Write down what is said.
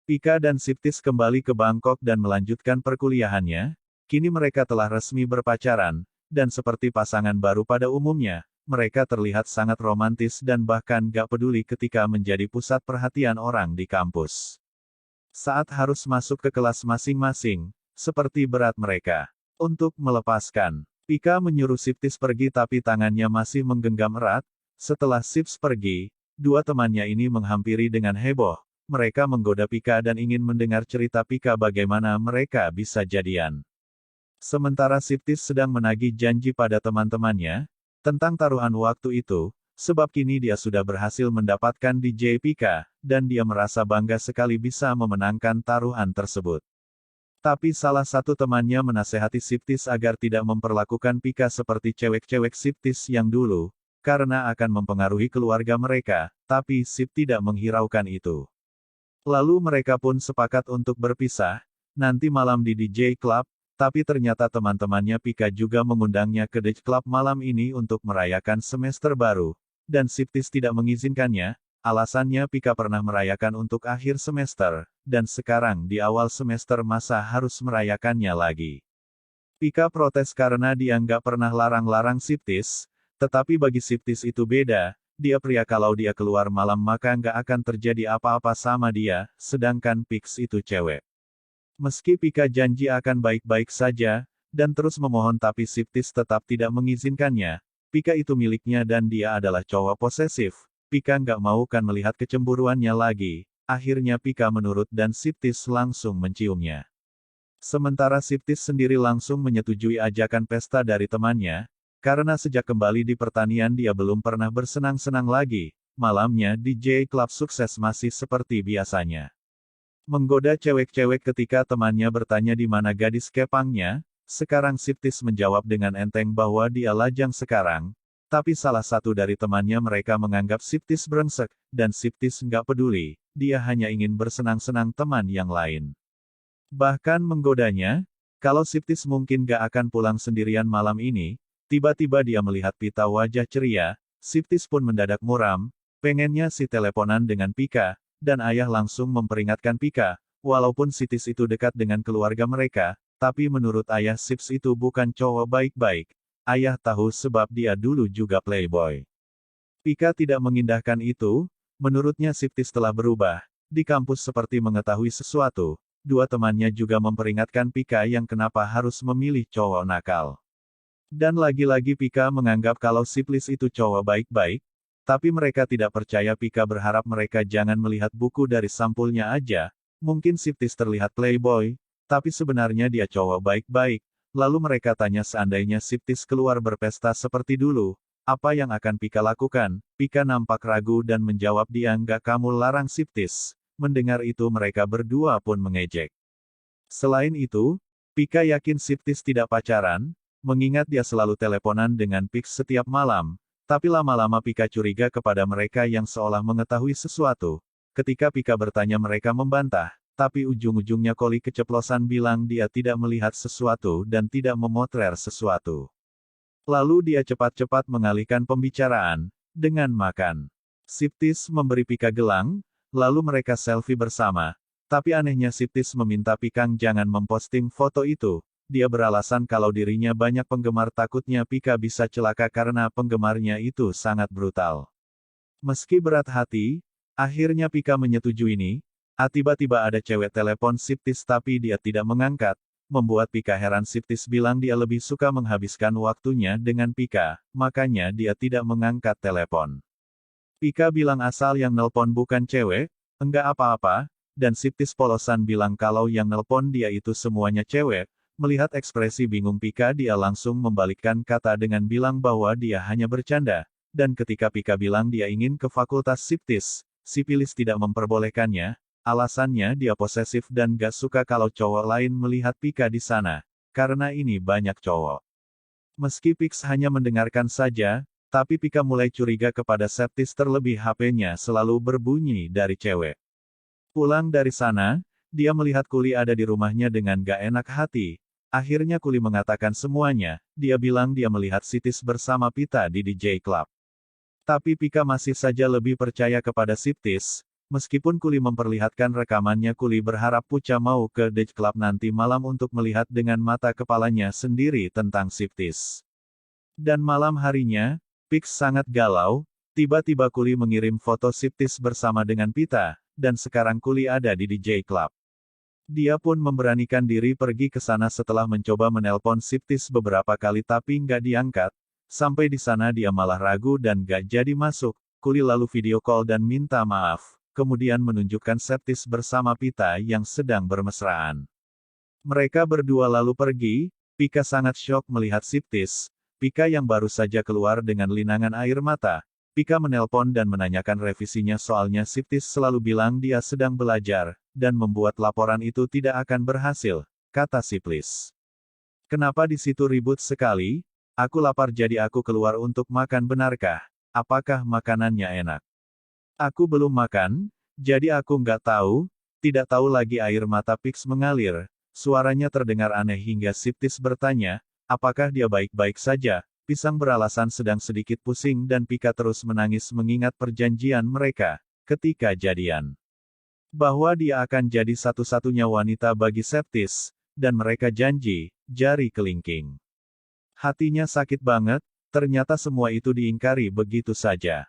Pika dan Siptis kembali ke Bangkok dan melanjutkan perkuliahannya. Kini mereka telah resmi berpacaran, dan seperti pasangan baru pada umumnya, mereka terlihat sangat romantis dan bahkan gak peduli ketika menjadi pusat perhatian orang di kampus. Saat harus masuk ke kelas masing-masing, seperti berat mereka untuk melepaskan. Pika menyuruh Siptis pergi tapi tangannya masih menggenggam erat. Setelah Sips pergi, dua temannya ini menghampiri dengan heboh. Mereka menggoda Pika dan ingin mendengar cerita Pika bagaimana mereka bisa jadian. Sementara Siptis sedang menagih janji pada teman-temannya, tentang taruhan waktu itu, sebab kini dia sudah berhasil mendapatkan DJ Pika, dan dia merasa bangga sekali bisa memenangkan taruhan tersebut. Tapi salah satu temannya menasehati Siptis agar tidak memperlakukan Pika seperti cewek-cewek Siptis yang dulu, karena akan mempengaruhi keluarga mereka, tapi Sip tidak menghiraukan itu. Lalu mereka pun sepakat untuk berpisah, nanti malam di DJ Club, tapi ternyata teman-temannya Pika juga mengundangnya ke DJ Club malam ini untuk merayakan semester baru, dan Siptis tidak mengizinkannya, alasannya Pika pernah merayakan untuk akhir semester, dan sekarang di awal semester masa harus merayakannya lagi. Pika protes karena dia nggak pernah larang-larang Siptis, tetapi bagi Siptis itu beda. Dia pria kalau dia keluar malam maka nggak akan terjadi apa-apa sama dia, sedangkan Pix itu cewek. Meski Pika janji akan baik-baik saja, dan terus memohon tapi Siptis tetap tidak mengizinkannya. Pika itu miliknya dan dia adalah cowok posesif. Pika nggak mau kan melihat kecemburuannya lagi. Akhirnya Pika menurut dan Siptis langsung menciumnya. Sementara Siptis sendiri langsung menyetujui ajakan pesta dari temannya, karena sejak kembali di pertanian dia belum pernah bersenang-senang lagi, malamnya DJ Club sukses masih seperti biasanya. Menggoda cewek-cewek ketika temannya bertanya di mana gadis kepangnya, sekarang Siptis menjawab dengan enteng bahwa dia lajang sekarang, tapi salah satu dari temannya mereka menganggap Siptis brengsek, dan Siptis nggak peduli, dia hanya ingin bersenang-senang teman yang lain. Bahkan menggodanya, kalau Siptis mungkin gak akan pulang sendirian malam ini. Tiba-tiba dia melihat Pita wajah ceria, Siptis pun mendadak muram, pengennya si teleponan dengan Pika, dan ayah langsung memperingatkan Pika, walaupun Siptis itu dekat dengan keluarga mereka, tapi menurut ayah Sips itu bukan cowok baik-baik. Ayah tahu sebab dia dulu juga playboy. Pika tidak mengindahkan itu, menurutnya Siptis telah berubah, di kampus seperti mengetahui sesuatu, dua temannya juga memperingatkan Pika yang kenapa harus memilih cowok nakal. Dan lagi-lagi Pika menganggap kalau Siplis itu cowok baik-baik, tapi mereka tidak percaya. Pika berharap mereka jangan melihat buku dari sampulnya aja, mungkin Siptis terlihat playboy, tapi sebenarnya dia cowok baik-baik. Lalu mereka tanya seandainya Siptis keluar berpesta seperti dulu, apa yang akan Pika lakukan? Pika nampak ragu dan menjawab dia nggak kamu larang Siptis. Mendengar itu mereka berdua pun mengejek. Selain itu, Pika yakin Siptis tidak pacaran, mengingat dia selalu teleponan dengan Pix setiap malam, tapi lama-lama Pika curiga kepada mereka yang seolah mengetahui sesuatu. Ketika Pika bertanya mereka membantah, tapi ujung-ujungnya Koli keceplosan bilang dia tidak melihat sesuatu dan tidak memotret sesuatu. Lalu dia cepat-cepat mengalihkan pembicaraan, dengan makan. Siptis memberi Pika gelang, lalu mereka selfie bersama, tapi anehnya Siptis meminta Pikang jangan memposting foto itu. Dia beralasan kalau dirinya banyak penggemar takutnya Pika bisa celaka karena penggemarnya itu sangat brutal. Meski berat hati, akhirnya Pika menyetujui ini. Tiba-tiba ada cewek telepon Siptis tapi dia tidak mengangkat, membuat Pika heran. Siptis bilang dia lebih suka menghabiskan waktunya dengan Pika, makanya dia tidak mengangkat telepon. Pika bilang asal yang nelpon bukan cewek, enggak apa-apa, dan Siptis polosan bilang kalau yang nelpon dia itu semuanya cewek. Melihat ekspresi bingung Pika dia langsung membalikkan kata dengan bilang bahwa dia hanya bercanda, dan ketika Pika bilang dia ingin ke fakultas Siptis, Sipilis tidak memperbolehkannya, alasannya dia posesif dan gak suka kalau cowok lain melihat Pika di sana, karena ini banyak cowok. Meski Pix hanya mendengarkan saja, tapi Pika mulai curiga kepada Siptis terlebih HP-nya selalu berbunyi dari cewek. Pulang dari sana, dia melihat Kuli ada di rumahnya dengan gak enak hati. Akhirnya Kuli mengatakan semuanya, dia bilang dia melihat Siptis bersama Pita di DJ Club. Tapi Pika masih saja lebih percaya kepada Siptis, Meskipun Kuli memperlihatkan rekamannya, Kuli berharap Pucha mau ke Date Club nanti malam untuk melihat dengan mata kepalanya sendiri tentang Siptis. Dan malam harinya, Pix sangat galau, tiba-tiba Kuli mengirim foto Siptis bersama dengan Pita, dan sekarang Kuli ada di DJ Club. Dia pun memberanikan diri pergi ke sana setelah mencoba menelpon Siptis beberapa kali tapi nggak diangkat. Sampai di sana dia malah ragu dan gak jadi masuk. Kuli lalu video call dan minta maaf, kemudian menunjukkan Siptis bersama Pita yang sedang bermesraan. Mereka berdua lalu pergi. Pika sangat syok melihat Siptis. Pika yang baru saja keluar dengan linangan air mata. Pika menelpon dan menanyakan revisinya soalnya Siptis selalu bilang dia sedang belajar, dan membuat laporan itu tidak akan berhasil, kata Siptis. Kenapa di situ ribut sekali? Aku lapar jadi aku keluar untuk makan, benarkah? Apakah makanannya enak? Aku belum makan, jadi aku nggak tahu, tidak tahu lagi. Air mata Pix mengalir, suaranya terdengar aneh hingga Siptis bertanya, apakah dia baik-baik saja? Pisang beralasan sedang sedikit pusing dan Pika terus menangis mengingat perjanjian mereka, ketika jadian. Bahwa dia akan jadi satu-satunya wanita bagi Siptis, dan mereka janji, jari kelingking. Hatinya sakit banget, ternyata semua itu diingkari begitu saja.